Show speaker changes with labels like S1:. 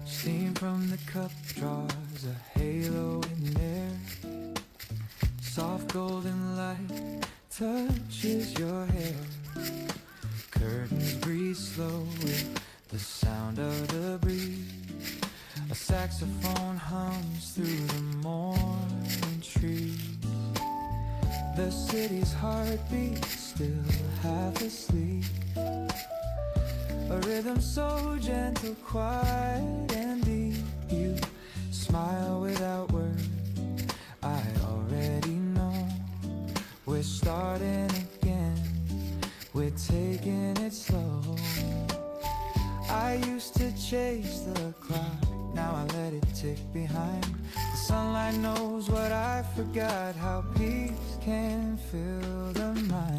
S1: Steam from the cup draws a halo in air. Soft golden light touches your hair. Curtains breathe slow with the sound of the breeze. A saxophone hums through the morning trees. The city's heartbeat still half asleep. A rhythm so gentle, quiet and deep. You smile without words, I already know. We're starting again, we're taking it slow. I used to chase the clock, now I let it tick behind. The sunlight knows what I forgot, how peace can fill the mind.